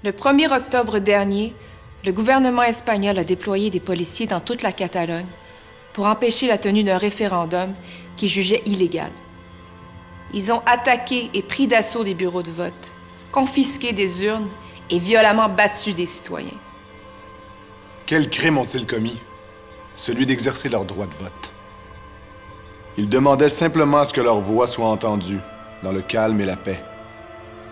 Le 1er octobre dernier, le gouvernement espagnol a déployé des policiers dans toute la Catalogne pour empêcher la tenue d'un référendum qu'ils jugeaient illégal. Ils ont attaqué et pris d'assaut des bureaux de vote, confisqué des urnes et violemment battu des citoyens. Quel crime ont-ils commis? Celui d'exercer leur droit de vote. Ils demandaient simplement à ce que leur voix soit entendue, dans le calme et la paix.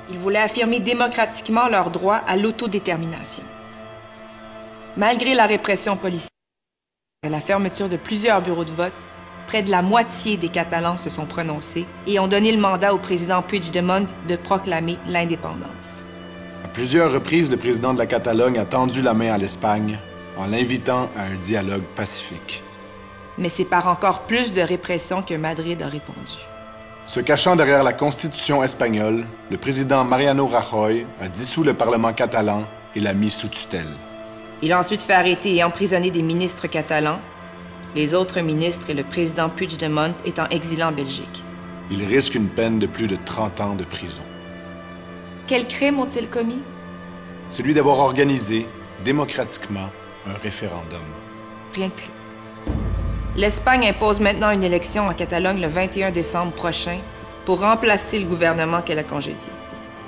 Ils voulaient affirmer démocratiquement leur droit à l'autodétermination. Malgré la répression policière et la fermeture de plusieurs bureaux de vote, près de la moitié des Catalans se sont prononcés et ont donné le mandat au président Puigdemont de proclamer l'indépendance. À plusieurs reprises, le président de la Catalogne a tendu la main à l'Espagne en l'invitant à un dialogue pacifique. Mais c'est par encore plus de répression que Madrid a répondu. Se cachant derrière la Constitution espagnole, le président Mariano Rajoy a dissous le Parlement catalan et l'a mis sous tutelle. Il a ensuite fait arrêter et emprisonner des ministres catalans, les autres ministres et le président Puigdemont étant exilés en Belgique. Il risque une peine de plus de 30 ans de prison. Quels crimes ont-ils commis? Celui d'avoir organisé, démocratiquement, un référendum. Rien de plus. L'Espagne impose maintenant une élection en Catalogne le 21 décembre prochain pour remplacer le gouvernement qu'elle a congédié.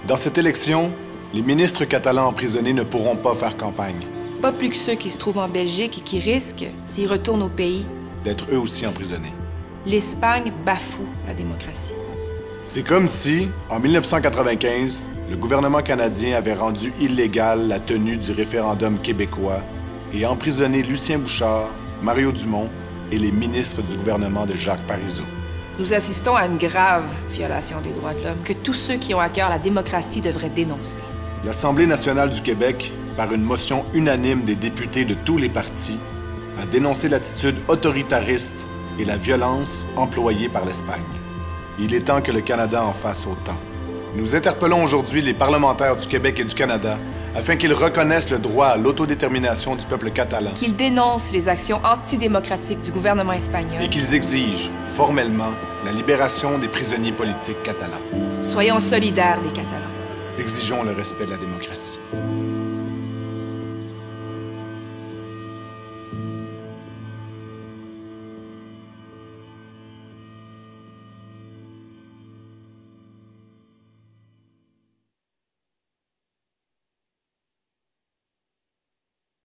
Dans cette élection, les ministres catalans emprisonnés ne pourront pas faire campagne. Pas plus que ceux qui se trouvent en Belgique et qui risquent, s'ils retournent au pays, d'être eux aussi emprisonnés. L'Espagne bafoue la démocratie. C'est comme si, en 1995, le gouvernement canadien avait rendu illégale la tenue du référendum québécois et emprisonné Lucien Bouchard, Mario Dumont et les ministres du gouvernement de Jacques Parizeau. Nous assistons à une grave violation des droits de l'homme que tous ceux qui ont à cœur la démocratie devraient dénoncer. L'Assemblée nationale du Québec, par une motion unanime des députés de tous les partis, a dénoncé l'attitude autoritariste et la violence employée par l'Espagne. Il est temps que le Canada en fasse autant. Nous interpellons aujourd'hui les parlementaires du Québec et du Canada afin qu'ils reconnaissent le droit à l'autodétermination du peuple catalan. Qu'ils dénoncent les actions antidémocratiques du gouvernement espagnol. Et qu'ils exigent, formellement, la libération des prisonniers politiques catalans. Soyons solidaires des Catalans. Exigeons le respect de la démocratie.